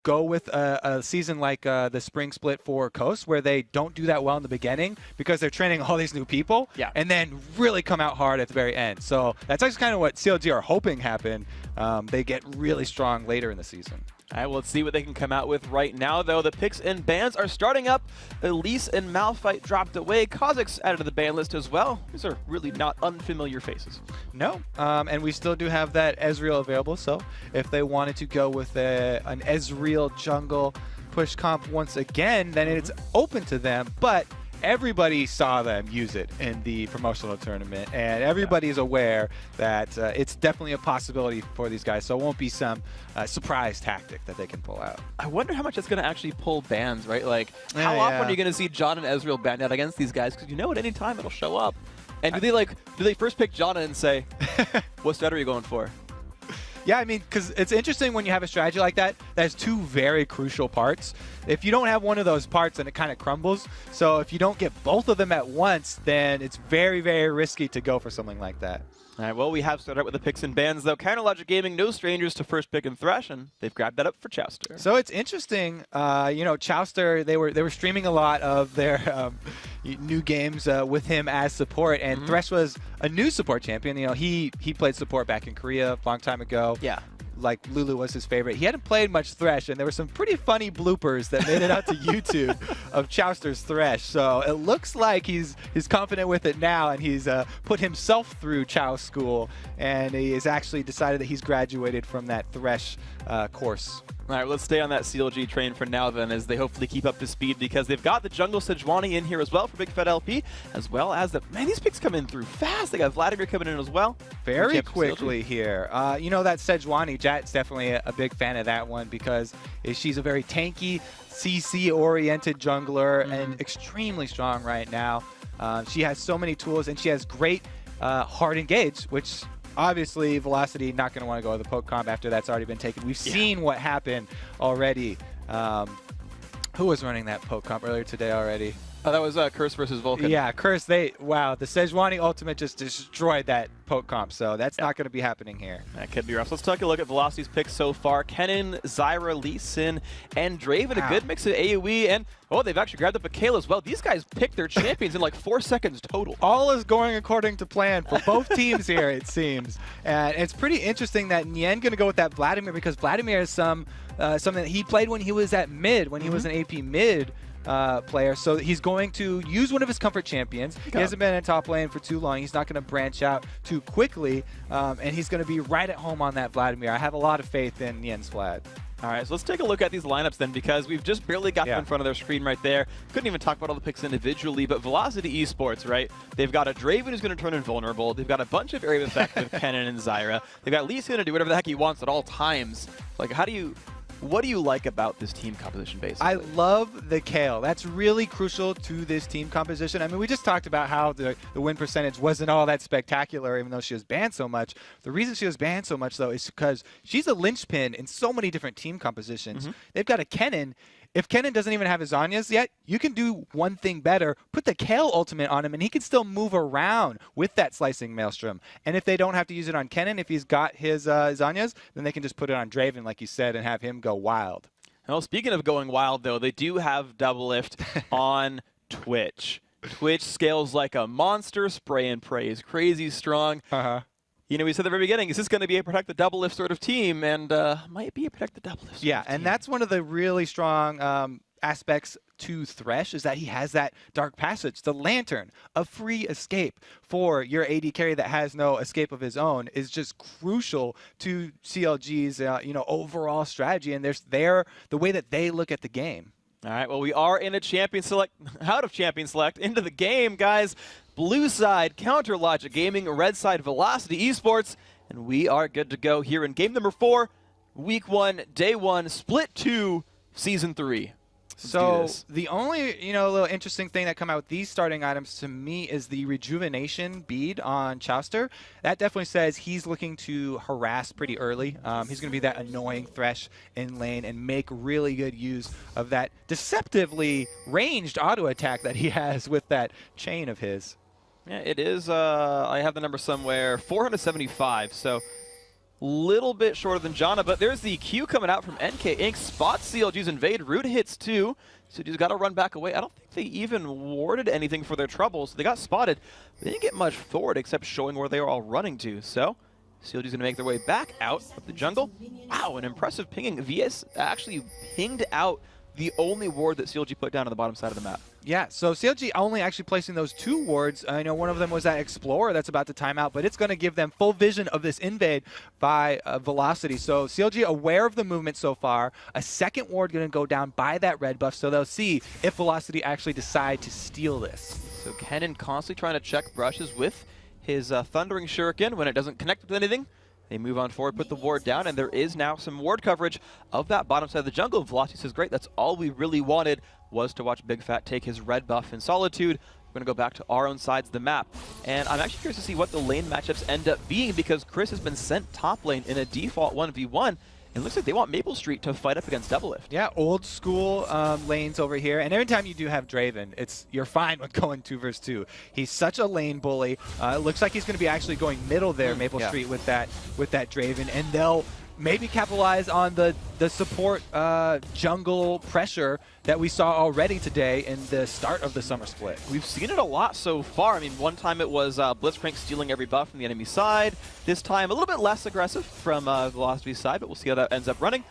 go with a season like the spring split for Coast, where they don't do that well in the beginning because they're training all these new people, and then really come out hard at the very end. So that's actually kind of what CLG are hoping happen. They get really strong later in the season. All right, well, let's see what they can come out with right now, though. The picks and bans are starting up. Elise and Malphite dropped away. Kha'Zix added to the ban list as well. These are really not unfamiliar faces. No, and we still do have that Ezreal available, so if they wanted to go with an Ezreal jungle push comp once again, then it's open to them, but everybody saw them use it in the promotional tournament, and everybody is aware that it's definitely a possibility for these guys, so it won't be some surprise tactic that they can pull out. I wonder how much it's going to actually pull bans, right? Like, how often are you going to see John and Ezreal banned out against these guys? Because you know at any time it'll show up. And do they first pick John and say, what strat are you going for? Yeah, I mean, because it's interesting when you have a strategy like that that has two very crucial parts. If you don't have one of those parts, then it kind of crumbles. So if you don't get both of them at once, then it's very, very risky to go for something like that. All right, well, we have started out with the picks and bans, though. Counterlogic Gaming, no strangers to first pick and Thresh, and they've grabbed that up for Chowster. So it's interesting, you know, Chowster, they were streaming a lot of their new games with him as support, and Thresh was a new support champion. You know, he played support back in Korea a long time ago. Yeah. Like Lulu was his favorite. He hadn't played much Thresh, and there were some pretty funny bloopers that made it out to YouTube of Chowster's Thresh. So it looks like he's confident with it now, and he's put himself through Chow school, and he has actually decided that he's graduated from that Thresh course. All right, let's stay on that CLG train for now then, as they hopefully keep up to speed, because they've got the jungle Sejuani in here as well for Big Fat LP, as well as the, man, these picks come in through fast. They got Vladimir coming in as well. Very quickly here. You know, that Sejuani, Jat's definitely a big fan of that one because she's a very tanky, CC-oriented jungler and extremely strong right now. She has so many tools, and she has great hard engage, which obviously Velocity not going to want to go with the poke comp after that's already been taken. We've seen what happened already. Who was running that poke comp earlier today already? Oh, that was Curse versus Vulcan. Yeah, Curse. Wow, the Sejuani ultimate just destroyed that poke comp, so that's not going to be happening here. That could be rough. So let's take a look at Velocity's picks so far. Kennen, Zyra, Lee Sin, and Draven. A good mix of AoE, and oh, they've actually grabbed up a Kayle as well. These guys picked their champions in like 4 seconds total. All is going according to plan for both teams here, it seems. And it's pretty interesting that Nien going to go with that Vladimir, because Vladimir is something that he played when he was at mid, when he was an AP mid player. So he's going to use one of his comfort champions. He hasn't been in top lane for too long. He's not going to branch out too quickly, and he's going to be right at home on that Vladimir. I have a lot of faith in Nien's Vlad. All right, so let's take a look at these lineups then, because we've just barely got them in front of their screen right there. Couldn't even talk about all the picks individually, but Velocity Esports, right? They've got a Draven who's going to turn invulnerable. They've got a bunch of area of effect with Kennen and Zyra. They've got Lee Sin to do whatever the heck he wants at all times. Like, what do you like about this team composition, basically? I love the Kayle. That's really crucial to this team composition. I mean, we just talked about how the win percentage wasn't all that spectacular, even though she was banned so much. The reason she was banned so much, though, is because she's a linchpin in so many different team compositions. They've got a Kennen. If Kennen doesn't even have his Zhonya's yet, you can do one thing better. Put the Kayle ultimate on him, and he can still move around with that Slicing Maelstrom. And if they don't have to use it on Kennen, if he's got his Zhonya's, then they can just put it on Draven, like you said, and have him go wild. Well, speaking of going wild, though, they do have Doublelift on Twitch. Twitch scales like a monster. Spray and Pray is crazy strong. You know, we said at the very beginning, is this going to be a protect the Doublelift sort of team? And might be a protect the Doublelift sort of and team. that's one of the really strong aspects to Thresh, is that he has that Dark Passage, the Lantern, a free escape for your AD carry that has no escape of his own, is just crucial to CLG's you know, overall strategy, and the way that they look at the game. All right, well, we are in a champion select, out of champion select, into the game, guys. Blue side, Counterlogic Gaming, red side, Velocity Esports, and we are good to go here in game number 4, week 1, day 1, split 2, season 3. So the only, you know, little interesting thing that come out with these starting items to me is the rejuvenation bead on Chowster. That definitely says he's looking to harass pretty early. He's going to be that annoying Thresh in lane and make really good use of that deceptively ranged auto attack that he has with that chain of his. Yeah, it is, I have the number somewhere, 475, so little bit shorter than Janna, but there's the Q coming out from NK Inc. Spots CLG's invade. Root hits too. CLG's got to run back away. I don't think they even warded anything for their troubles. They got spotted. They didn't get much forward except showing where they were all running to. So CLG's going to make their way back out of the jungle. Wow, an impressive pinging. VS actually pinged out the only ward that CLG put down on the bottom side of the map. Yeah, so CLG only actually placing those 2 wards. I know one of them was that Explorer that's about to time out, but it's going to give them full vision of this invade by Velocity. So CLG aware of the movement so far. A second ward going to go down by that red buff, so they'll see if Velocity actually decide to steal this. So Kennen constantly trying to check brushes with his Thundering Shuriken. When it doesn't connect with anything, they move on forward, put the ward down, and there is now some ward coverage of that bottom side of the jungle. Velocity says, great, that's all we really wanted was to watch Big Fat take his red buff in Solitude. We're going to go back to our own sides of the map. And I'm actually curious to see what the lane matchups end up being, because Chris has been sent top lane in a default 1v1. It looks like they want Maple Street to fight up against Doublelift. Yeah, old school lanes over here. And every time you do have Draven, you're fine with going 2 versus 2. He's such a lane bully. It looks like he's going to be actually going middle there, Maple Street, with that Draven. And they'll maybe capitalize on the support jungle pressure that we saw already today in the start of the summer split. We've seen it a lot so far. I mean, one time it was Blitzcrank stealing every buff from the enemy side. This time a little bit less aggressive from Velocity's side, but we'll see how that ends up running.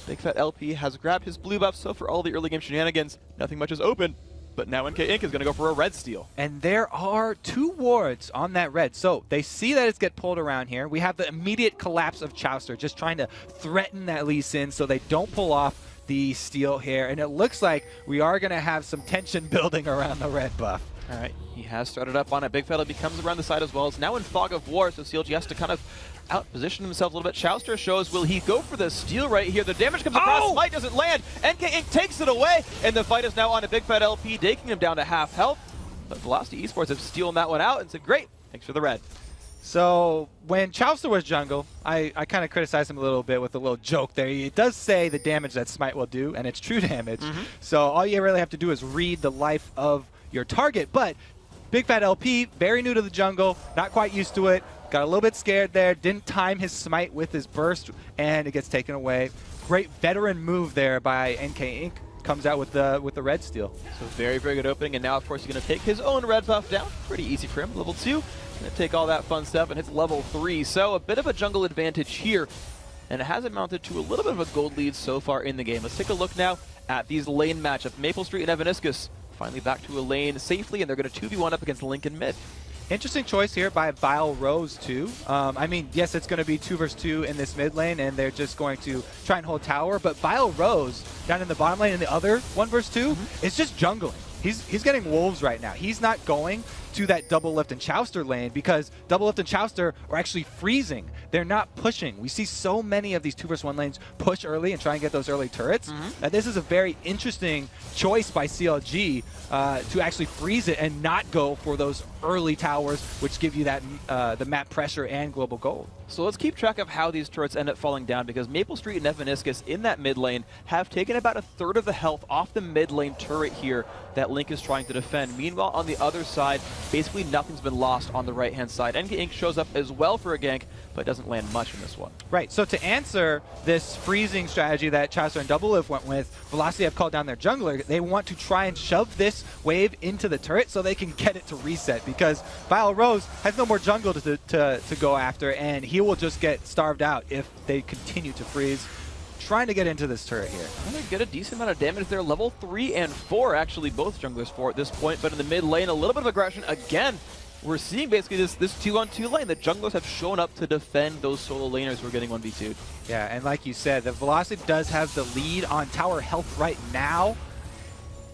Big Fat LP has grabbed his blue buff, so for all the early game shenanigans, nothing much is open. But now NK Inc. is going to go for a red steal. And there are 2 wards on that red. So they see that it's get pulled around here. We have the immediate collapse of Chowster, just trying to threaten that Lee Sin so they don't pull off the steal here. And it looks like we are going to have some tension building around the red buff. All right, he has started up on it. Big Fat comes around the side as well. It's now in Fog of War, so CLG has to kind of out-position himself a little bit. Chowster shows, will he go for the steal right here? The damage comes across, Smite doesn't land. NK Inc. takes it away, and the fight is now on to Big Fat LP, taking him down to half health. But Velocity Esports have stolen that one out and said, great, thanks for the red. So when Chowster was jungle, I kind of criticized him a little bit with a little joke there. It does say the damage that Smite will do, and it's true damage. So all you really have to do is read the life of your target. But Big Fat LP, very new to the jungle, not quite used to it, got a little bit scared there, didn't time his Smite with his burst, and it gets taken away. Great veteran move there by NK Inc. Comes out with the red steal. So very, very good opening, and now of course he's going to take his own red buff down. Pretty easy for him, level 2. Going to take all that fun stuff and hits level 3. So a bit of a jungle advantage here, and it has amounted to a little bit of a gold lead so far in the game. Let's take a look now at these lane matchup. Maple Street and Evaniscus finally back to a lane safely, and they're going to 2v1 up against Lincoln mid. Interesting choice here by Vile Rose, too. I mean, yes, it's going to be 2 versus 2 in this mid lane, and they're just going to try and hold tower. But Vile Rose down in the bottom lane in the other 1 versus 2 is just jungling. He's getting wolves right now. He's not going to that Doublelift and Chowster lane because Doublelift and Chowster are actually freezing. They're not pushing. We see so many of these 2 versus 1 lanes push early and try and get those early turrets. That this is a very interesting choice by CLG to actually freeze it and not go for those early towers, which give you that the map pressure and global gold. So let's keep track of how these turrets end up falling down, because Maple Street and Evaniscus in that mid lane have taken about a third of the health off the mid lane turret here that Link is trying to defend. Meanwhile, on the other side, basically nothing's been lost on the right-hand side. NK Inc. shows up as well for a gank, but doesn't land much in this one. Right, so to answer this freezing strategy that Chowster and Doublelift went with, Velocity have called down their jungler. They want to try and shove this wave into the turret so they can get it to reset, because Vile Rose has no more jungle to go after, and he will just get starved out if they continue to freeze. Trying to get into this turret here. Trying to get a decent amount of damage there. Level 3 and 4, actually, both junglers for at this point, but in the mid lane, a little bit of aggression. Again, we're seeing basically this 2-on-2 lane. The junglers have shown up to defend those solo laners who are getting 1v2'd. Yeah, and like you said, the Velocity does have the lead on tower health right now,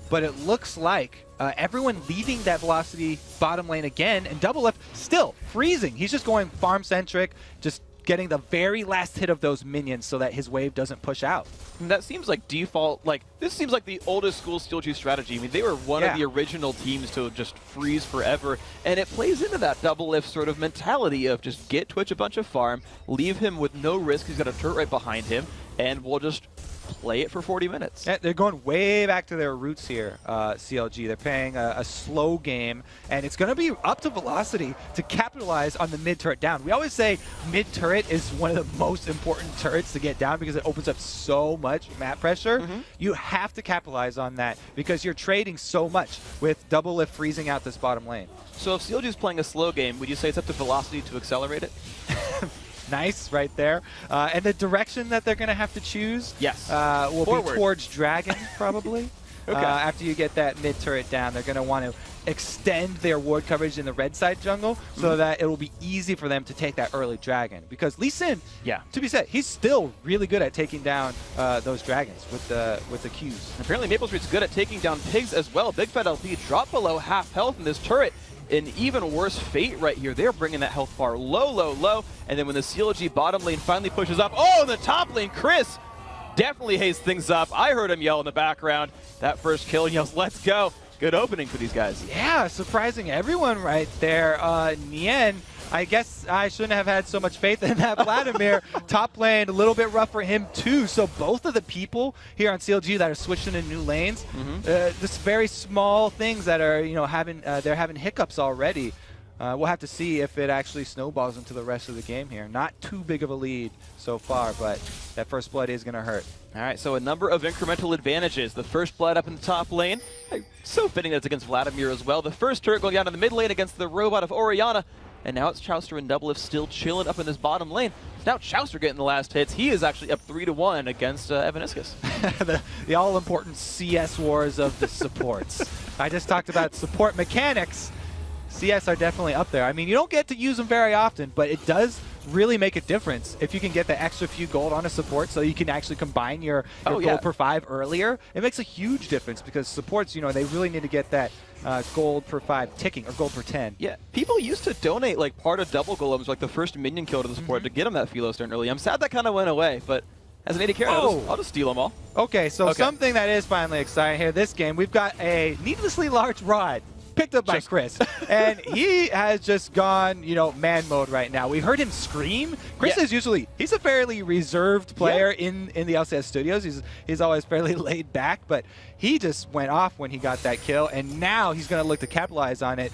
but it looks like everyone leaving that Velocity bottom lane again, and Doublelift still freezing. He's just going farm-centric, just getting the very last hit of those minions so that his wave doesn't push out. And that seems like default, this seems like the oldest school Steel strategy. I mean, they were one of the original teams to just freeze forever, and it plays into that Doublelift sort of mentality of just get Twitch a bunch of farm, leave him with no risk, he's got a turret right behind him, and we'll just play it for 40 minutes. Yeah, they're going way back to their roots here, CLG. They're playing a slow game, and it's going to be up to Velocity to capitalize on the mid-turret down. We always say mid-turret is one of the most important turrets to get down because it opens up so much map pressure. You have to capitalize on that because you're trading so much with double lift freezing out this bottom lane. So if CLG is playing a slow game, would you say it's up to Velocity to accelerate it? Nice, right there. And the direction that they're going to have to choose will be towards Dragon, probably. Okay. After you get that mid-turret down, they're going to want to extend their ward coverage in the red side jungle so that it will be easy for them to take that early Dragon. Because Lee Sin, to be said, he's still really good at taking down those Dragons with the Qs. Apparently Maple Street's good at taking down pigs as well. Big Fat LP dropped below half health in this turret. An even worse fate right here. They're bringing that health bar low, low, low. And then when the CLG bottom lane finally pushes up, in the top lane, Chris definitely hazed things up. I heard him yell in the background. That first kill, and yells, let's go. Good opening for these guys. Yeah, surprising everyone right there. Nien, I guess I shouldn't have had so much faith in that Vladimir. Top lane, a little bit rough for him too. So both of the people here on CLG that are switching in new lanes, just very small things that are, they're having hiccups already. We'll have to see if it actually snowballs into the rest of the game here. Not too big of a lead so far, but that first blood is going to hurt. All right, so a number of incremental advantages. The first blood up in the top lane. So fitting that it's against Vladimir as well. The first turret going down in the mid lane against the robot of Orianna. And now it's Chouster and Doublelift still chilling up in this bottom lane. Now Chouster getting the last hits. He is actually up 3-1 against Evaniscus. the all-important CS wars of the supports. I just talked about support mechanics. CS are definitely up there. I mean, you don't get to use them very often, but it does really make a difference if you can get the extra few gold on a support so you can actually combine your gold per 5 earlier. It makes a huge difference because supports, they really need to get that gold per 5 ticking, or gold per 10. Yeah, people used to donate like part of double golems, like the first minion kill to the support to get them that Philo turn early. I'm sad that kind of went away, but as an AD carry, I'll just steal them all. Okay, so something that is finally exciting here this game, we've got a needlessly large rod picked up by Chris, and he has just gone, man mode right now. We heard him scream. Chris is he's a fairly reserved player in the LCS studios. He's always fairly laid back, but he just went off when he got that kill, and now he's going to look to capitalize on it.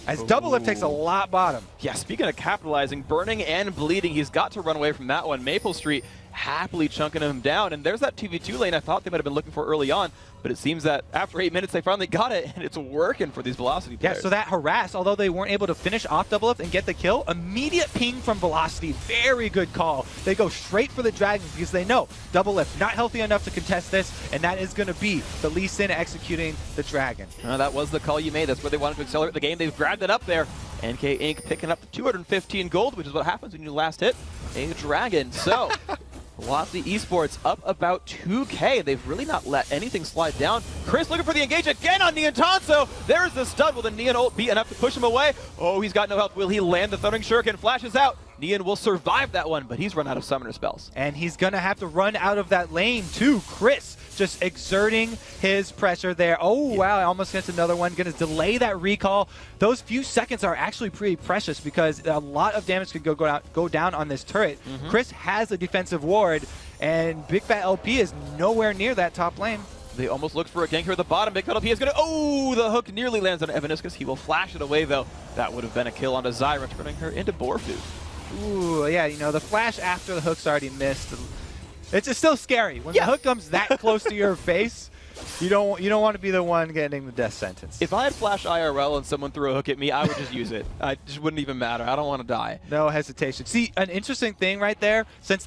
As Doublelift takes a lot bottom. Yeah, speaking of capitalizing, burning and bleeding, he's got to run away from that one. Maple Street happily chunking him down, and there's that 2v2 lane I thought they might have been looking for early on, but it seems that after 8 minutes they finally got it, and it's working for these Velocity players. Yeah, so that harass, although they weren't able to finish off Doublelift and get the kill, immediate ping from Velocity, very good call. They go straight for the Dragons because they know Doublelift not healthy enough to contest this, and that is going to be the Lee Sin executing the Dragon. That was the call you made. That's where they wanted to accelerate the game. They've grabbed it up there. NK Inc. picking up the 215 gold, which is what happens when you last hit a Dragon. So Velocity Esports up about 2K. They've really not let anything slide down. Chris looking for the engage again on Neon Tanso. There's the stud. Will the Neon ult be enough to push him away? Oh, he's got no health. Will he land the Thundering Shuriken? Flashes out. Neon will survive that one, but he's run out of summoner spells. And he's going to have to run out of that lane too. Chris just exerting his pressure there. Oh, wow, almost gets another one. Going to delay that recall. Those few seconds are actually pretty precious because a lot of damage could go down on this turret. Chris has a defensive ward, and Big Fat LP is nowhere near that top lane. They almost looked for a gank here at the bottom. Big Fat LP is going to... the hook nearly lands on Evaniscus. He will flash it away, though. That would have been a kill onto Zyra, turning her into boar food. Ooh, yeah, the flash after the hook's already missed. It's just still scary. When the hook comes that close to your face, you don't want to be the one getting the death sentence. If I had flash IRL and someone threw a hook at me, I would just use it. I just wouldn't even matter. I don't want to die. No hesitation. See, an interesting thing right there, since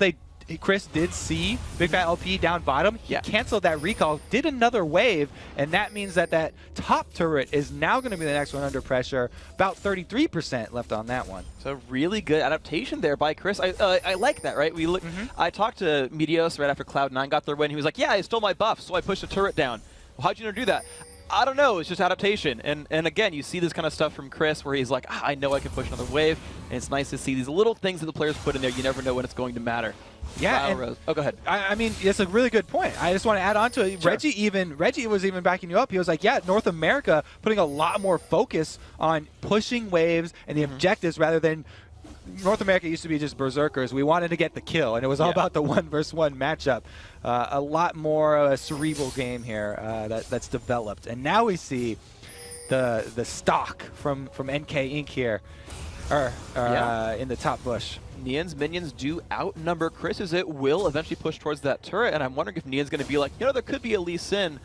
Chris did see Big Fat LP down bottom, he canceled that recall, did another wave, and that means that top turret is now going to be the next one under pressure. About 33% left on that one. So really good adaptation there by Chris. I like that, right? I talked to Meteos right after Cloud9 got their win. He was like, yeah, I stole my buff, so I pushed a turret down. Well, how'd you know to do that? I don't know, it's just adaptation. And again, you see this kind of stuff from Chris where he's like, I know I can push another wave. And it's nice to see these little things that the players put in there. You never know when it's going to matter. Yeah. Oh, go ahead. I mean, it's a really good point. I just want to add on to it. Sure. Reggie was even backing you up. He was like, yeah, North America putting a lot more focus on pushing waves and the objectives rather than North America used to be just berserkers. We wanted to get the kill, and it was all about the 1-versus-1 matchup. A lot more cerebral game here that's developed. And now we see the stock from NK Inc. here in the top bush. Nian's minions do outnumber Chris as it will eventually push towards that turret, and I'm wondering if Nian's going to be like, you know, there could be a Lee Sin.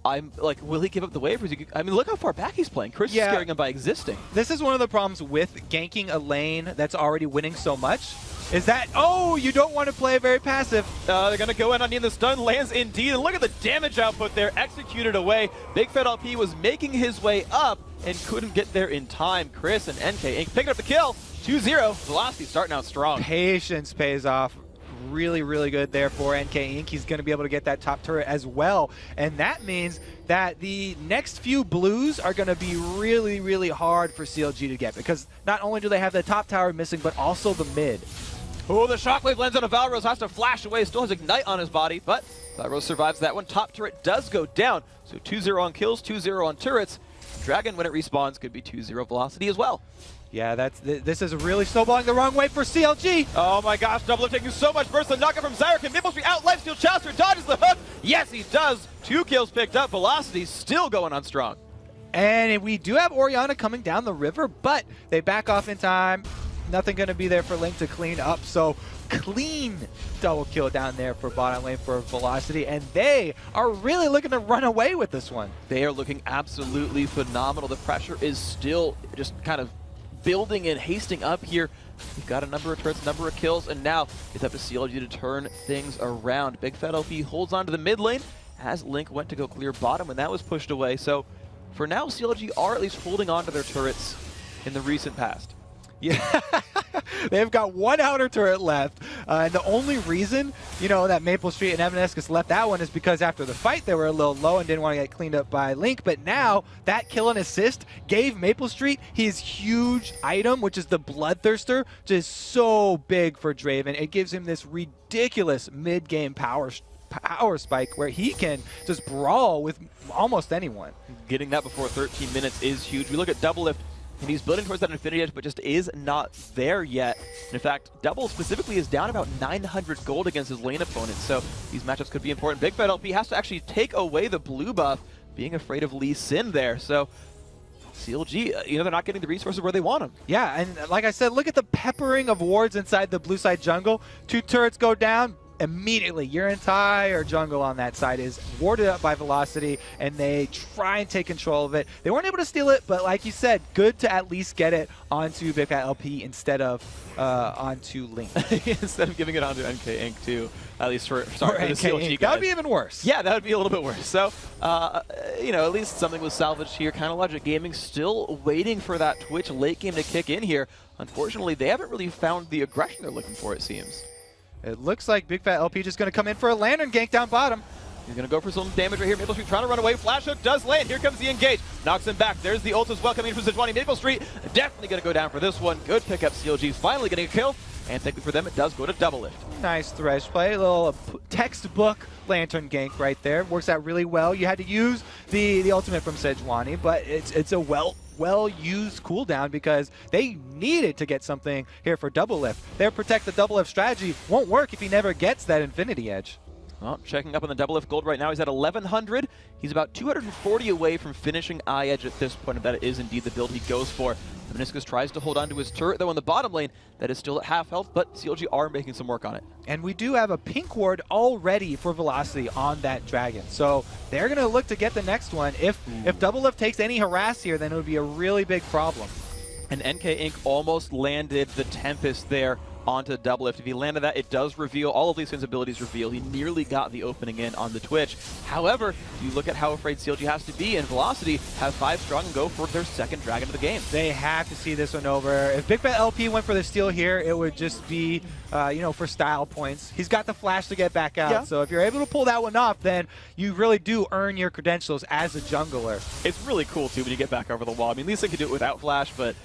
I'm like, will he give up the wave? I mean, look how far back he's playing. Chris is scaring him by existing. This is one of the problems with ganking a lane that's already winning so much. Is that, oh, you don't want to play very passive. They're going to go in on Nian. The stun lands indeed. And look at the damage output there. Executed away. Big Fat LP was making his way up and couldn't get there in time. Chris and NK Inc. picking up the kill. 2-0. Velocity starting out strong. Patience pays off. Really, really good there for NK Inc. He's going to be able to get that top turret as well. And that means that the next few blues are going to be really, really hard for CLG to get, because not only do they have the top tower missing, but also the mid. Oh, the shockwave lands on a Valrose, has to flash away, still has Ignite on his body, but Valrose survives that one. Top turret does go down, so 2-0 on kills, 2-0 on turrets. Dragon, when it respawns, could be 2-0 velocity as well. Yeah, this is really snowballing the wrong way for CLG. Oh my gosh, Double taking so much burst. The knockout from Zyra. Can Maple Street out lifesteal Chalister? Dodges the hook. Yes, he does. 2 kills picked up. Velocity still going on strong. And we do have Orianna coming down the river, but they back off in time. Nothing going to be there for Link to clean up. So clean double kill down there for bottom lane for Velocity, and they are really looking to run away with this one. They are looking absolutely phenomenal. The pressure is still just kind of building and hasting up here. We've got a number of turrets, number of kills, and now it's up to CLG to turn things around. Big Fat LP holds on to the mid lane as Link went to go clear bottom, and that was pushed away. So for now, CLG are at least holding on to their turrets in the recent past. Yeah, they've got one outer turret left, and the only reason, you know, that Maple Street and Evanescus left that one is because after the fight they were a little low and didn't want to get cleaned up by Link, but now that kill and assist gave Maple Street his huge item, which is the Bloodthirster, which is so big for Draven. It gives him this ridiculous mid-game power spike where he can just brawl with almost anyone. Getting that before 13 minutes is huge. We look at Double Lift, and he's building towards that Infinity Edge, but just is not there yet. And in fact, Double specifically is down about 900 gold against his lane opponent, so these matchups could be important. Big Fat LP has to actually take away the blue buff, being afraid of Lee Sin there. So CLG, you know, they're not getting the resources where they want them. Yeah, and like I said, look at the peppering of wards inside the blue side jungle. 2 turrets go down. Immediately, your entire jungle on that side is warded up by Velocity, and they try and take control of it. They weren't able to steal it, but like you said, good to at least get it onto Big Fat LP instead of onto Link. Instead of giving it onto NK Inc. too, at least for the CLG guys. That would be even worse. Yeah, that would be a little bit worse. So, you know, at least something was salvaged here. Kind of Logic Gaming still waiting for that Twitch late game to kick in here. Unfortunately, they haven't really found the aggression they're looking for, it seems. It looks like Big Fat LP just going to come in for a Lantern gank down bottom. He's going to go for some damage right here. Maple Street trying to run away. Flash hook does land. Here comes the engage. Knocks him back. There's the ult as well coming in from Sejuani. Maple Street definitely going to go down for this one. Good pickup. CLG finally getting a kill. And thankfully for them, it does go to Double Lift. Nice Thresh play. A little textbook Lantern gank right there. Works out really well. You had to use the ultimate from Sejuani, but it's a well-used cooldown because they needed to get something here for Double Lift. Their protect the Double Lift strategy won't work if he never gets that Infinity Edge. Well, checking up on the Double Lift gold right now, he's at 1,100. He's about 240 away from finishing Eye Edge at this point, if that is indeed the build he goes for. Meniscus tries to hold on to his turret, though, in the bottom lane. That is still at half health, but CLG are making some work on it. And we do have a pink ward already for Velocity on that Dragon. So they're going to look to get the next one. If Double Lift takes any harass here, then it would be a really big problem. And NK Inc. almost landed the Tempest there onto Double Lift. If he landed that, it does reveal, all of Lee Sin's abilities reveal. He nearly got the opening in on the Twitch. However, you look at how afraid CLG has to be, and Velocity have 5 strong and go for their second Dragon of the game. They have to see this one over. If Big Fat LP went for the steal here, it would just be, you know, for style points. He's got the flash to get back out, so if you're able to pull that one off, then you really do earn your credentials as a jungler. It's really cool, too, when you get back over the wall. I mean, Lee Sin can do it without flash, but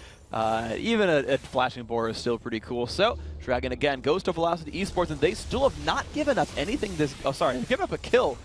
even a flashing boar is still pretty cool. So Dragon again goes to Velocity Esports, and they still have not given up anything this. Oh, sorry, they've given up a kill.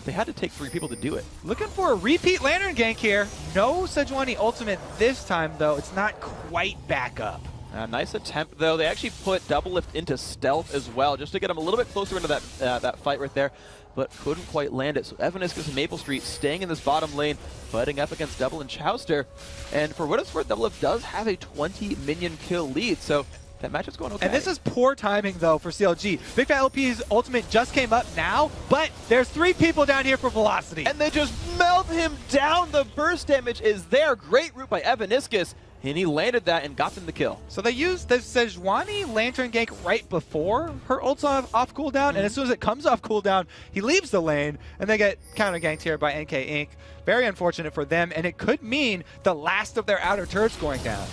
They had to take 3 people to do it. Looking for a repeat Lantern gank here. No Sejuani ultimate this time, though. It's not quite back up. Nice attempt, though. They actually put Double Lift into stealth as well, just to get him a little bit closer into that fight right there, but couldn't quite land it. So Evaniscus and Maple Street staying in this bottom lane, fighting up against Double and Chowster. And for what it's worth, Double Lift does have a 20 minion kill lead, so that matchup's going okay. And this is poor timing, though, for CLG. Big Fat LP's ultimate just came up now, but there's 3 people down here for Velocity. And they just melt him down. The burst damage is there. Great route by Evaniscus. And he landed that and got them the kill. So they used the Sejuani Lantern gank right before her ult's off cooldown, and as soon as it comes off cooldown, he leaves the lane, and they get counter ganked here by NK Inc. Very unfortunate for them, and it could mean the last of their outer turrets going down.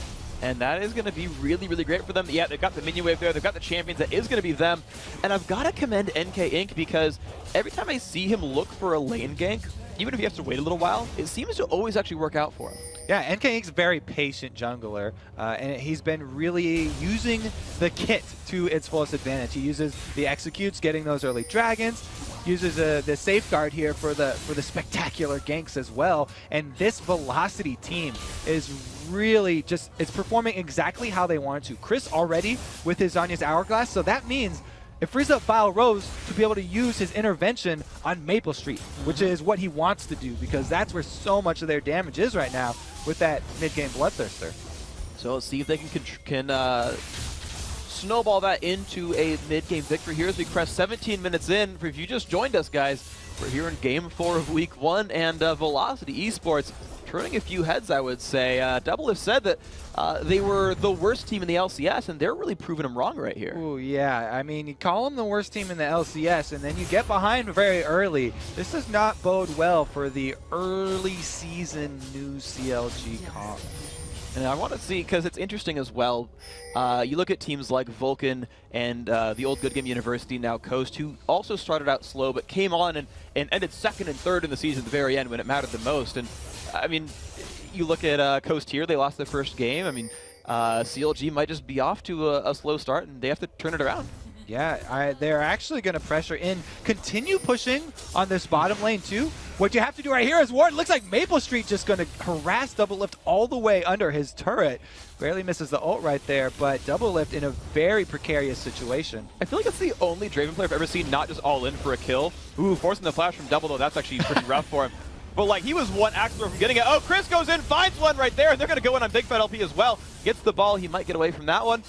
And that is going to be really, really great for them. Yeah, they've got the minion wave there. They've got the champions. That is going to be them. And I've got to commend NK Inc. because every time I see him look for a lane gank, even if he has to wait a little while, it seems to always actually work out for him. Yeah, NK Inc.'s a very patient jungler, and he's been really using the kit to its fullest advantage. He uses the executes, getting those early dragons, uses the safeguard here for the spectacular ganks as well. And this Velocity team is really just, it's performing exactly how they wanted to. Chris already with his Zanya's Hourglass, so that means it frees up Vile Rose to be able to use his intervention on Maple Street, which is what he wants to do, because that's where so much of their damage is right now with that mid-game Bloodthirster. So let's see if they can snowball that into a mid-game victory here as we crest 17 minutes in. If you just joined us, guys, we're here in Game 4 of Week 1, and Velocity Esports turning a few heads, I would say. Double have said that they were the worst team in the LCS, and they're really proving them wrong right here. Ooh, yeah. I mean, you call them the worst team in the LCS, and then you get behind very early. This does not bode well for the early season new CLG comp. And I want to see, because it's interesting as well, you look at teams like Vulcan and the old Good Game University, now Coast, who also started out slow, but came on and ended second and third in the season at the very end when it mattered the most. And I mean, you look at Coast here, they lost their first game. I mean, CLG might just be off to a slow start, and they have to turn it around. Yeah, they're actually going to pressure in, continue pushing on this bottom lane too. What you have to do right here is Ward. Looks like Maple Street just going to harass Double Lift all the way under his turret. Barely misses the ult right there, but Double Lift in a very precarious situation. I feel like it's the only Draven player I've ever seen not just all in for a kill. Ooh, forcing the flash from Double, though, that's actually pretty rough for him. But like, he was one axe from getting it. Oh, Chris goes in, finds one right there, and they're going to go in on Big Fat LP as well. Gets the ball, he might get away from that one.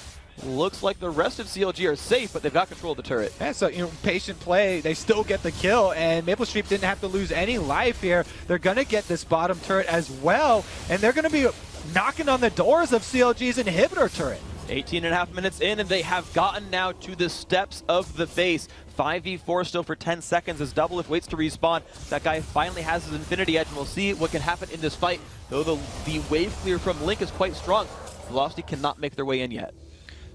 Looks like the rest of CLG are safe, but they've got control of the turret. Yeah, so, patient play, they still get the kill, and Maple Street didn't have to lose any life here. They're going to get this bottom turret as well, and they're going to be knocking on the doors of CLG's inhibitor turret. 18.5 minutes in, and they have gotten now to the steps of the base. 5v4 still for 10 seconds as Double Lift waits to respawn. That guy finally has his Infinity Edge, and we'll see what can happen in this fight. Though the wave clear from Link is quite strong, Velocity cannot make their way in yet.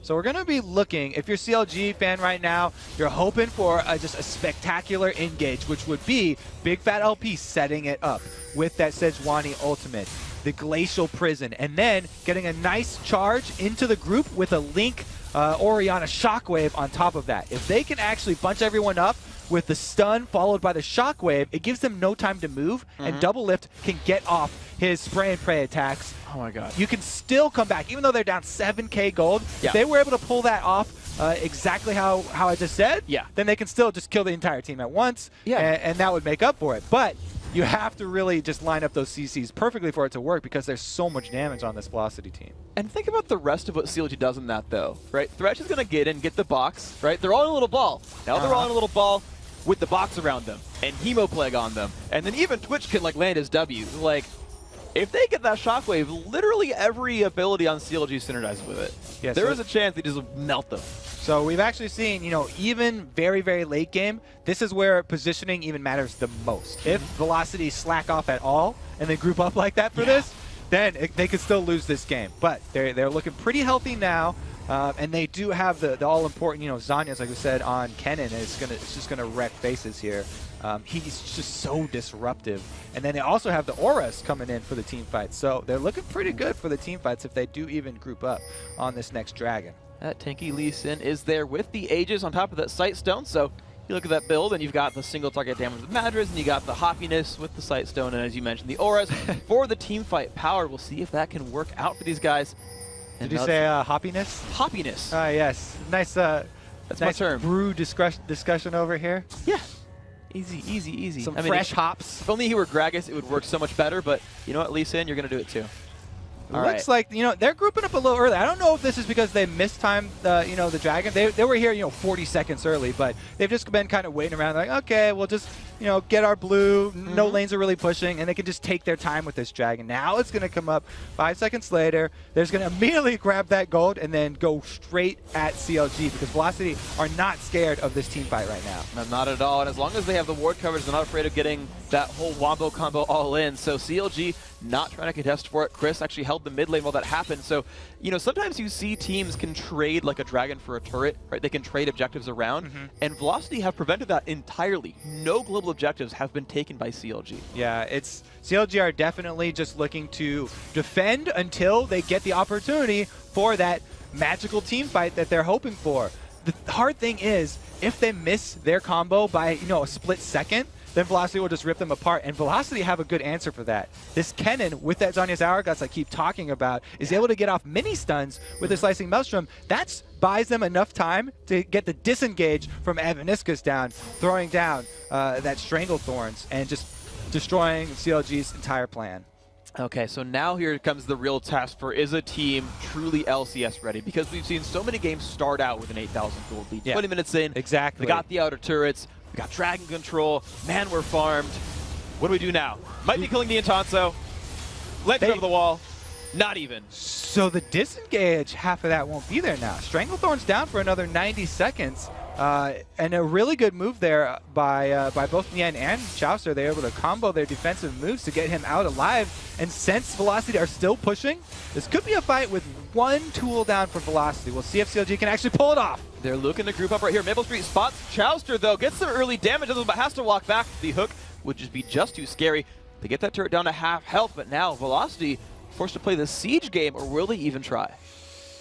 So we're going to be looking, if you're a CLG fan right now, you're hoping for just a spectacular engage, which would be Big Fat LP setting it up with that Sejuani ultimate, the Glacial Prison, and then getting a nice charge into the group with a Link Orianna Shockwave on top of that. If they can actually bunch everyone up with the stun followed by the Shockwave, it gives them no time to move, and Double Lift can get off his spray and pray attacks. Oh my god. You can still come back, even though they're down 7k gold. Yeah. If they were able to pull that off exactly how I just said, then they can still just kill the entire team at once, and that would make up for it. But you have to really just line up those CCs perfectly for it to work, because there's so much damage on this Velocity team. And think about the rest of what CLG does in that, though, right? Thresh is going to get in, get the box, right? They're all in a little ball. Now they're all in a little ball with the box around them and Hemoplague on them. And then even Twitch can, like, land his W. Like, if they get that Shockwave, literally every ability on CLG synergizes with it. Yeah, there is a chance they just melt them. So we've actually seen, even very, very late game, this is where positioning even matters the most. If Velocity slack off at all and they group up like that for this, then they could still lose this game. But they're looking pretty healthy now, and they do have the all-important, Zanya's, like we said, on Kennen, and it's just gonna wreck faces here. He's just so disruptive. And then they also have the Auras coming in for the team fights. So they're looking pretty good for the team fights if they do even group up on this next dragon. That tanky Lee Sin is there with the Aegis on top of that Sight Stone. So you look at that build, and you've got the single target damage with Madras, and you got the hoppiness with the Sight Stone, and as you mentioned, the Auras for the team fight power. We'll see if that can work out for these guys. Did you say hoppiness? Hoppiness. Yes. Nice. That's nice my term. Brew discussion over here. Yeah. Easy, easy, easy. Some fresh hops. If only he were Gragas, it would work so much better. But you know what, Lee Sin, you're going to do it too. Looks like, they're grouping up a little early. I don't know if this is because they mistimed the Dragon. They were here, 40 seconds early, but they've just been kind of waiting around like, okay, we'll just, get our blue. No lanes are really pushing, and they can just take their time with this Dragon. Now it's going to come up 5 seconds later. They're going to immediately grab that gold and then go straight at CLG because Velocity are not scared of this team fight right now. No, not at all. And as long as they have the ward coverage, they're not afraid of getting that whole wombo combo all in. So CLG not trying to contest for it. Chris actually held the mid lane while that happened. So, sometimes you see teams can trade like a Dragon for a turret, right? They can trade objectives around. And Velocity have prevented that entirely. No global objectives have been taken by CLG. Yeah, CLG are definitely just looking to defend until they get the opportunity for that magical team fight that they're hoping for. The hard thing is, if they miss their combo by, a split second, then Velocity will just rip them apart, and Velocity have a good answer for that. This Kennen, with that Zhonya's Hourglass I keep talking about, is able to get off mini stuns with the Slicing Maelstrom. That buys them enough time to get the disengage from Evaniscus down, throwing down that Stranglethorns, and just destroying CLG's entire plan. Okay, so now here comes the real test for is a team truly LCS ready? Because we've seen so many games start out with an 8,000 gold lead. 20 minutes in, exactly. They got the outer turrets, we got Dragon control, man, we're farmed. What do we do now? Might be killing the Intanso. Let's over the wall. Not even. So the disengage, half of that won't be there now. Stranglethorn's down for another 90 seconds. And a really good move there by both Nian and Chaucer. They're able to combo their defensive moves to get him out alive. And since Velocity are still pushing, this could be a fight with one tool down for Velocity. We'll see if CLG can actually pull it off. They're looking to group up right here. Maple Street spots Chaucer, though. Gets some early damage, but has to walk back. The hook would just be just too scary. They get that turret down to half health, but now Velocity forced to play the siege game, or will they even try?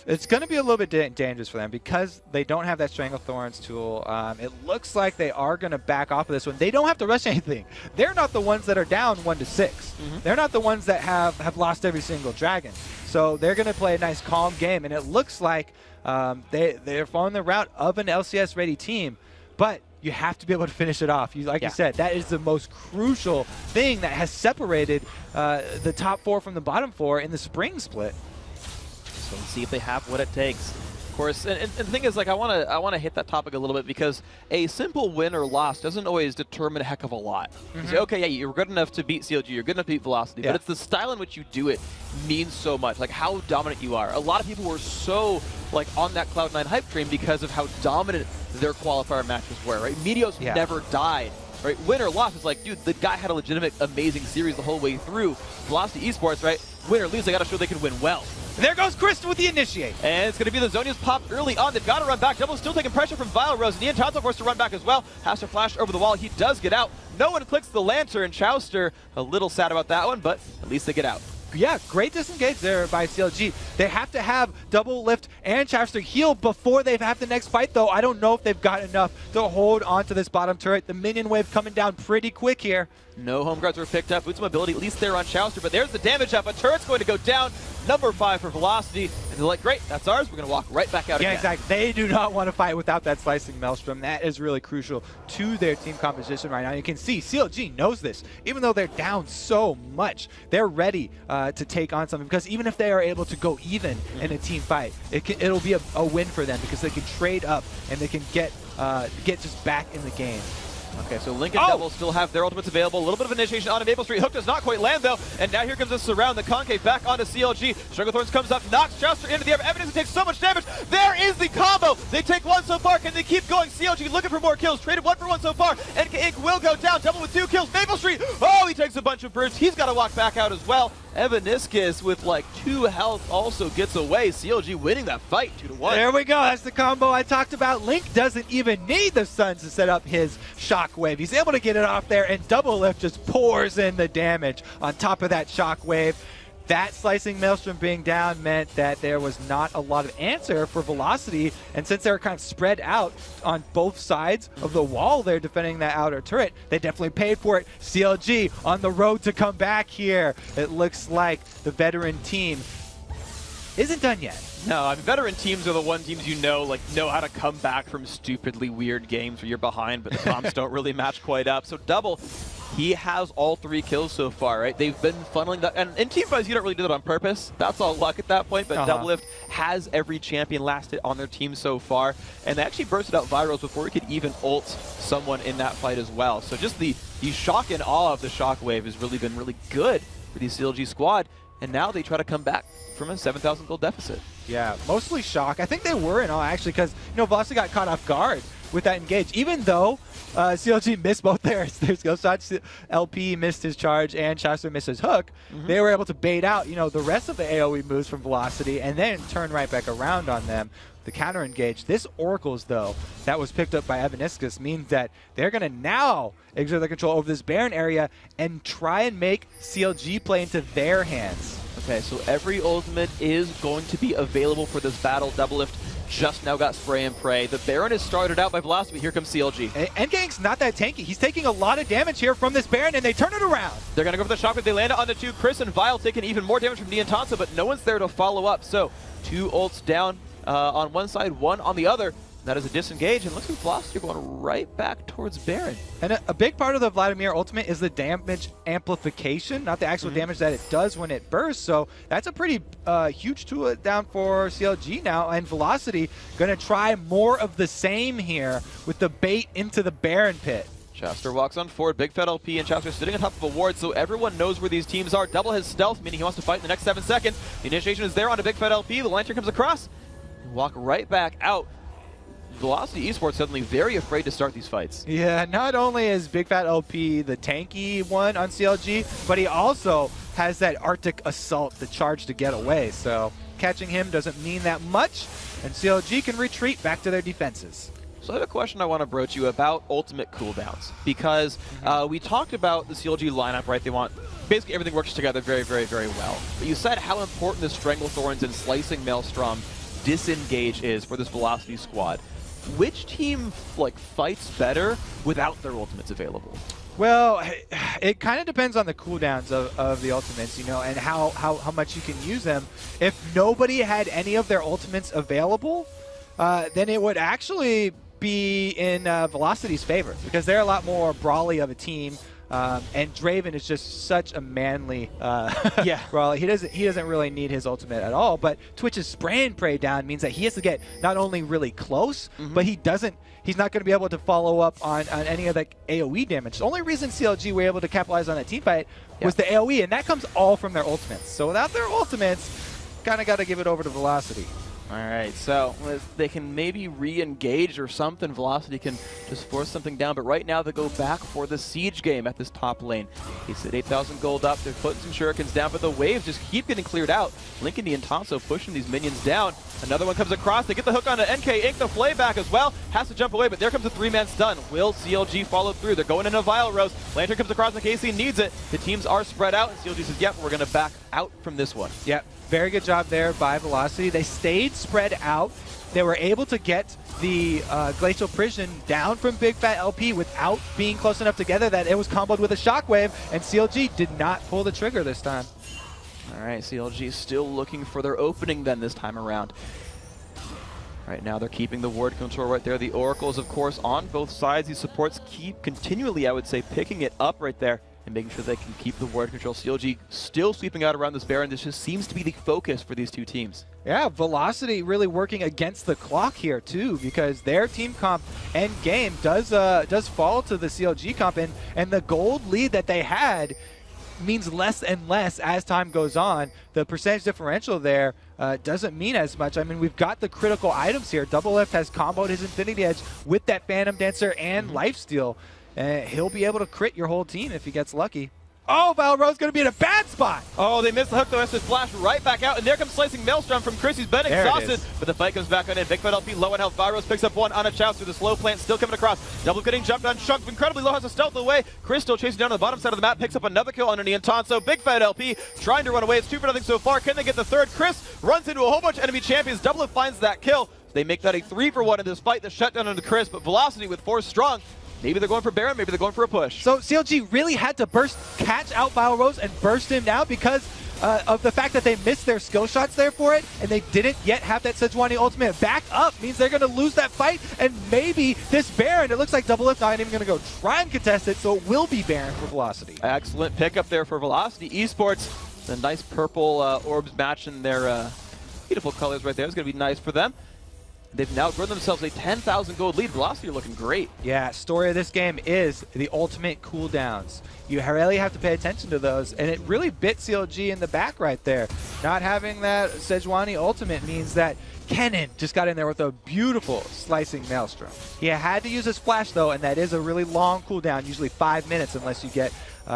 It's going to be a little bit dangerous for them because they don't have that Stranglethorns tool. It looks like they are going to back off of this one. They don't have to rush anything. They're not the ones that are down 1-6. They're not the ones that have lost every single dragon. So they're going to play a nice calm game, and it looks like they're following the route of an LCS-ready team. But you have to be able to finish it off. Like you said, that is the most crucial thing that has separated the top four from the bottom four in the spring split. So let's see if they have what it takes. Of course, and the thing is, like, I want to hit that topic a little bit because a simple win or loss doesn't always determine a heck of a lot. You say, okay, yeah, you're good enough to beat CLG, you're good enough to beat Velocity, but it's the style in which you do it means so much, like how dominant you are. A lot of people were so like on that Cloud9 hype train because of how dominant their qualifier matches were, right? Meteos never died. Right, win or loss, it's like, dude, the guy had a legitimate, amazing series the whole way through. Velocity Esports, right? Win or lose, they got to show they can win well. There goes Chris with the initiate. And it's going to be the Zhonya's pop early on. They've got to run back. Double still taking pressure from Vile Rose. Nian Tanto forced to run back as well. Has to flash over the wall. He does get out. No one clicks the Lantern. Chauster, a little sad about that one, but at least they get out. Yeah, great disengage there by CLG. They have to have double lift and Chaucer heal before they have the next fight, though. I don't know if they've got enough to hold onto this bottom turret. The minion wave coming down pretty quick here. No home guards were picked up. Boots mobility, at least there on Chaucer, but there's the damage up. A turret's going to go down. Number 5 for Velocity. And they're like, great, that's ours. We're going to walk right back out again. Yeah, exactly. They do not want to fight without that Slicing Maelstrom. That is really crucial to their team composition right now. You can see CLG knows this. Even though they're down so much, they're ready to take on something. Because even if they are able to go even in a team fight, it'll be a win for them because they can trade up and they can get just back in the game. Okay, so Link and Devil still have their ultimates available. A little bit of initiation on Maple Street. Hook does not quite land, though. And now here comes the surround. The Concave back onto CLG. Stranglethorns comes up, knocks Chaucer into the air. Evidence takes so much damage. There is the combo. They take one so far. Can they keep going? CLG looking for more kills. Traded 1 for 1 so far. And Ink will go down. Double with 2 kills. Maple Street. Oh, he takes a bunch of birds. He's got to walk back out as well. Evaniscus with like 2 health also gets away. CLG winning that fight 2-1. There we go. That's the combo I talked about. Link doesn't even need the stuns to set up his shockwave. He's able to get it off there, and Double Lift just pours in the damage on top of that shockwave. That Slicing Maelstrom being down meant that there was not a lot of answer for Velocity, and since they were kind of spread out on both sides of the wall there defending that outer turret, they definitely paid for it. CLG on the road to come back here. It looks like the veteran team isn't done yet. No, I mean, veteran teams are the one teams know how to come back from stupidly weird games where you're behind, but the comps don't really match quite up. So Double, he has all 3 kills so far, right? They've been funneling that, and in team fights, you don't really do that on purpose. That's all luck at that point, but Doublelift has every champion lasted on their team so far, and they actually bursted out Viros before he could even ult someone in that fight as well. So just the shock and awe of the Shockwave has really been really good for the CLG squad, and now they try to come back from a 7,000 gold deficit. Yeah, mostly shock. I think they were in all, actually, because, Velocity got caught off guard with that engage. Even though CLG missed both their skill shots, LP missed his charge and Shasta missed his hook, they were able to bait out, the rest of the AoE moves from Velocity and then turn right back around on them. The counter engage. This Oracles, though, that was picked up by Evaniscus means that they're going to now exert their control over this Baron area and try and make CLG play into their hands. Okay, so every ultimate is going to be available for this battle. Doublelift just now got Spray and Pray. The Baron is started out by Velocity. Here comes CLG. Endgang's not that tanky. He's taking a lot of damage here from this Baron, and they turn it around. They're going to go for the Shockwave. They land it on the 2. Chris and Vile taking even more damage from Niantansa, but no one's there to follow up. So 2 ults down on one side, 1 on the other. That is a disengage, and looks like Velocity are going right back towards Baron. And a big part of the Vladimir ultimate is the damage amplification, not the actual damage that it does when it bursts. So that's a pretty huge tool down for CLG now, and Velocity going to try more of the same here with the bait into the Baron pit. Chester walks on forward. Big Fat LP and Chester sitting on top of a ward, so everyone knows where these teams are. Double has stealth, meaning he wants to fight in the next 7 seconds. The initiation is there onto Big Fat LP. The Lantern comes across. Walk right back out. Velocity Esports suddenly very afraid to start these fights. Yeah, not only is Big Fat LP the tanky one on CLG, but he also has that Arctic Assault, the charge to get away. So catching him doesn't mean that much, and CLG can retreat back to their defenses. So I have a question I want to broach you about ultimate cooldowns, because we talked about the CLG lineup, right? They want basically everything works together very, very, very well. But you said how important the Stranglethorns and Slicing Maelstrom disengage is for this Velocity squad. Which team fights better without their ultimates available? Well, it kind of depends on the cooldowns of the ultimates, and how much you can use them. If nobody had any of their ultimates available, then it would actually be in Velocity's favor, because they're a lot more brawly of a team. And Draven is just such a manly brawler. He doesn't really need his ultimate at all, but Twitch's Spray and Pray down means that he has to get not only really close, but he's not going to be able to follow up on any of the AoE damage. The only reason CLG were able to capitalize on that team fight was the AoE, and that comes all from their ultimates. So without their ultimates, kind of got to give it over to Velocity. All right, so they can maybe re-engage or something. Velocity can just force something down, but right now they go back for the Siege game at this top lane. He's at 8,000 gold up. They're putting some shurikens down, but the waves just keep getting cleared out. Link and Niantansa pushing these minions down. Another one comes across. They get the hook on NK. Ink the flay back as well. Has to jump away, but there comes a 3-man stun. Will CLG follow through? They're going into Vile Rose. Lantern comes across and KC needs it. The teams are spread out, and CLG says, yep, we're going to back out from this one. Yep. Very good job there by Velocity. They stayed spread out. They were able to get the Glacial Prison down from Big Fat LP without being close enough together that it was comboed with a Shockwave, and CLG did not pull the trigger this time. All right, CLG still looking for their opening then this time around. Right now they're keeping the ward control right there. The Oracles, of course, on both sides. These supports keep continually, I would say, picking it up right there and making sure they can keep the ward control. CLG still sweeping out around this Baron. This just seems to be the focus for these two teams. Yeah, Velocity really working against the clock here too, because their team comp end game does fall to the CLG comp, and the gold lead that they had means less and less as time goes on. The percentage differential there doesn't mean as much. I mean, we've got the critical items here. Doublelift has comboed his Infinity Edge with that Phantom Dancer and Lifesteal. He'll be able to crit your whole team if he gets lucky. Oh, Valro's going to be in a bad spot. Oh, they missed the hook, though. Has to flash right back out, and there comes Slicing Maelstrom from Chris. He's been exhausted, but the fight comes back on in. Big Fat LP low on health. Valros picks up one on a Chowster. The slow plant still coming across. Double getting jumped on. Shunk incredibly low, has to stealth away. Chris still chasing down to the bottom side of the map, picks up another kill on Niantansa. Big Fat LP trying to run away. It's 2-0 so far. Can they get the third? Chris runs into a whole bunch of enemy champions. Double finds that kill. They make that a 3-for-1 in this fight. The shutdown onto Chris, but Velocity with force strong. Maybe they're going for Baron, maybe they're going for a push. So CLG really had to catch out Vile Rose and burst him down, because of the fact that they missed their skill shots there for it, and they didn't yet have that Sejuani ultimate back up means they're going to lose that fight, and maybe this Baron, it looks like Double Lift not even going to go try and contest it, so it will be Baron for Velocity. Excellent pickup there for Velocity Esports. The nice purple orbs matching their beautiful colors right there. It's going to be nice for them. They've now grown themselves a 10,000 gold lead. Velocity are looking great. Yeah, story of this game is the ultimate cooldowns. You really have to pay attention to those, and it really bit CLG in the back right there. Not having that Sejuani ultimate means that Kennen just got in there with a beautiful slicing Maelstrom. He had to use his flash though, and that is a really long cooldown, usually 5 minutes unless you get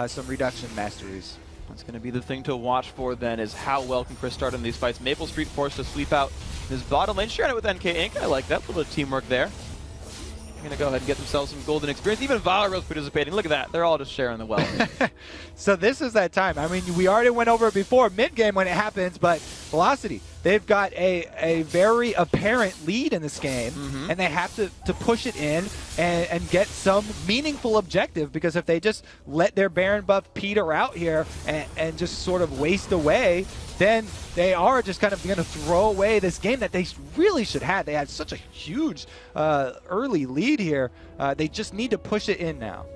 some reduction masteries. That's going to be the thing to watch for then, is how well can Chris start in these fights. Maple Street forced to sweep out his bottom lane, sharing it with NK Inc. I like that little teamwork there. They're going to go ahead and get themselves some golden experience. Even Valor's participating. Look at that. They're all just sharing the wealth. So this is that time. I mean, we already went over it before mid-game when it happens, but Velocity, they've got a very apparent lead in this game, and they have to push it in and get some meaningful objective, because if they just let their Baron buff peter out here and just sort of waste away, then they are just kind of going to throw away this game that they really should have. They had such a huge early lead here. They just need to push it in now.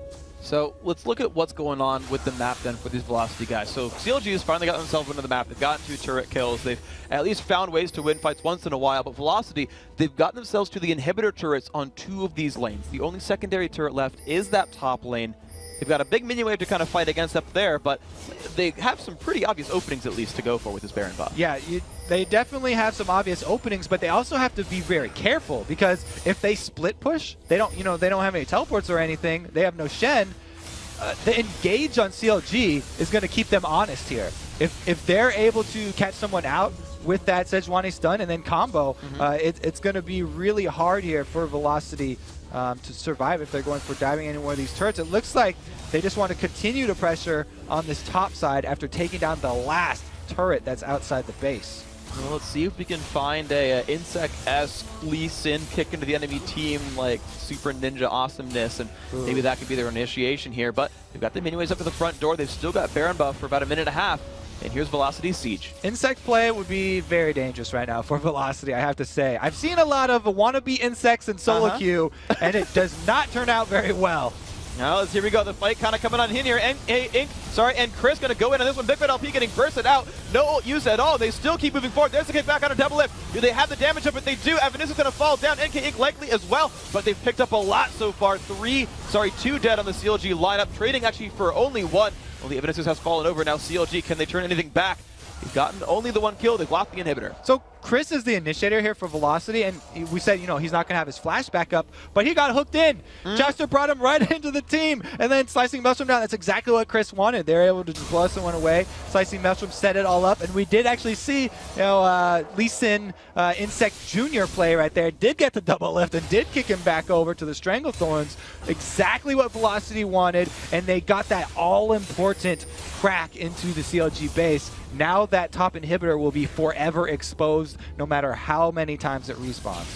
So let's look at what's going on with the map then for these Velocity guys. So CLG has finally got themselves into the map. They've gotten 2 turret kills. They've at least found ways to win fights once in a while. But Velocity, they've gotten themselves to the inhibitor turrets on 2 of these lanes. The only secondary turret left is that top lane. They've got a big minion wave to kind of fight against up there, but they have some pretty obvious openings at least to go for with this Baron buff. Yeah, they definitely have some obvious openings, but they also have to be very careful, because if they split push, they don't have any teleports or anything. They have no Shen. The engage on CLG is going to keep them honest here. If they're able to catch someone out with that Sejuani stun and then combo, it's going to be really hard here for Velocity to survive if they're going for diving any one of these turrets. It looks like they just want to continue to pressure on this top side after taking down the last turret that's outside the base. Well, let's see if we can find a Insect-esque Lee Sin kick into the enemy team, like super ninja awesomeness, and maybe that could be their initiation here. But they've got the miniways up to the front door. They've still got Baron buff for about a minute and a half. And here's Velocity's Siege. Insect play would be very dangerous right now for Velocity, I have to say. I've seen a lot of wannabe insects in solo queue, and it does not turn out very well. Now, here we go. The fight kind of coming on in here. And Chris going to go in on this one. Big Red LP getting bursted out. No ult use at all. They still keep moving forward. There's the kick back on a double lift. Do they have the damage up? But they do. Evanis is going to fall down. NK Inc. likely as well. But they've picked up a lot so far. 2 dead on the CLG lineup. Trading actually for only 1. Well, the Evanis has fallen over. Now CLG, can they turn anything back? They've gotten only the 1 kill. They've locked the inhibitor. So Chris is the initiator here for Velocity, and we said, he's not going to have his flash back up, but he got hooked in. Chester brought him right into the team, and then Slicing Maelstrom down. That's exactly what Chris wanted. They were able to just blow someone away. Slicing Maelstrom set it all up, and we did actually see, Lee Sin Insect Jr. play right there. Did get the double lift and did kick him back over to the Stranglethorns. Exactly what Velocity wanted, and they got that all-important crack into the CLG base. Now that top inhibitor will be forever exposed no matter how many times it respawns.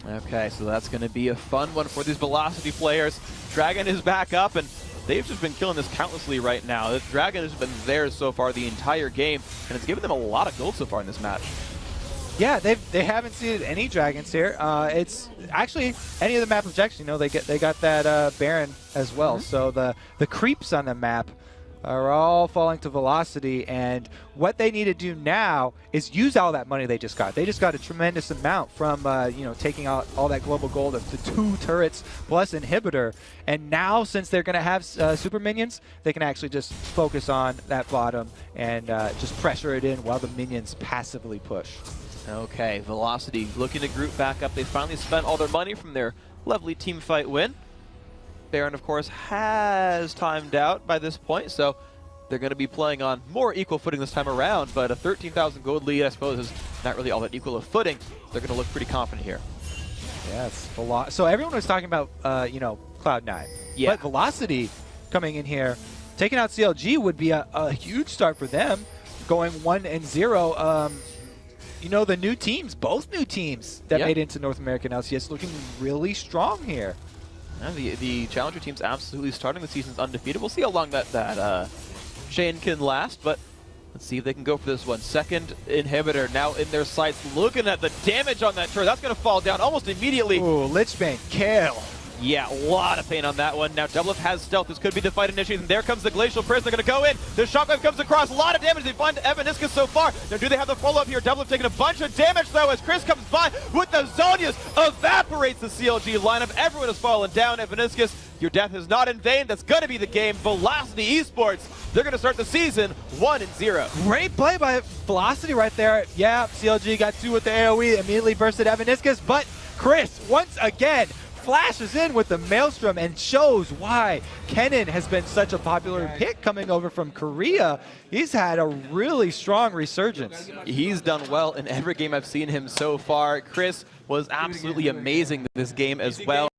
Okay, so that's going to be a fun one for these Velocity players. Dragon is back up, and they've just been killing this countlessly right now. The Dragon has been theirs so far the entire game, and it's given them a lot of gold so far in this match. Yeah, they haven't seeded any dragons here. It's actually any of the map objections. They got that Baron as well. So the creeps on the map are all falling to Velocity, and what they need to do now is use all that money they just got. They just got a tremendous amount from taking out all that global gold of the 2 turrets plus inhibitor, and now since they're going to have super minions, they can actually just focus on that bottom and just pressure it in while the minions passively push. Okay, Velocity looking to group back up. They finally spent all their money from their lovely team fight win. Baron, of course, has timed out by this point, so they're going to be playing on more equal footing this time around, but a 13,000 gold lead, I suppose, is not really all that equal of footing. They're going to look pretty confident here. Yes, so everyone was talking about, Cloud9. Yeah. But Velocity coming in here, taking out CLG would be a huge start for them, going 1-0. The new teams, both new teams that made it into North American LCS, looking really strong here. The Challenger team's absolutely starting the season's undefeated. We'll see how long that Shane can last, but Let's see if they can go for this one. Second inhibitor now in their sights, looking at the damage on that turret. That's going to fall down almost immediately. Ooh, Lichbane, Kale. Yeah, a lot of pain on that one. Now, Doublelift has stealth. This could be the fight initiated. And there comes the Glacial Prison. They're going to go in. The Shockwave comes across. A lot of damage. They find Evaniscus so far. Now, do they have the follow-up here? Doublelift taking a bunch of damage, though, as Chris comes by with the Zonias. Evaporates the CLG lineup. Everyone has fallen down. Evaniscus, your death is not in vain. That's going to be the game. Velocity Esports, they're going to start the season 1-0. Great play by Velocity right there. Yeah, CLG got 2 with the AoE. Immediately bursted Evaniscus. But Chris, once again, flashes in with the Maelstrom and shows why Kennen has been such a popular pick coming over from Korea. He's had a really strong resurgence. He's done well in every game I've seen him so far. Chris was absolutely amazing this game as well.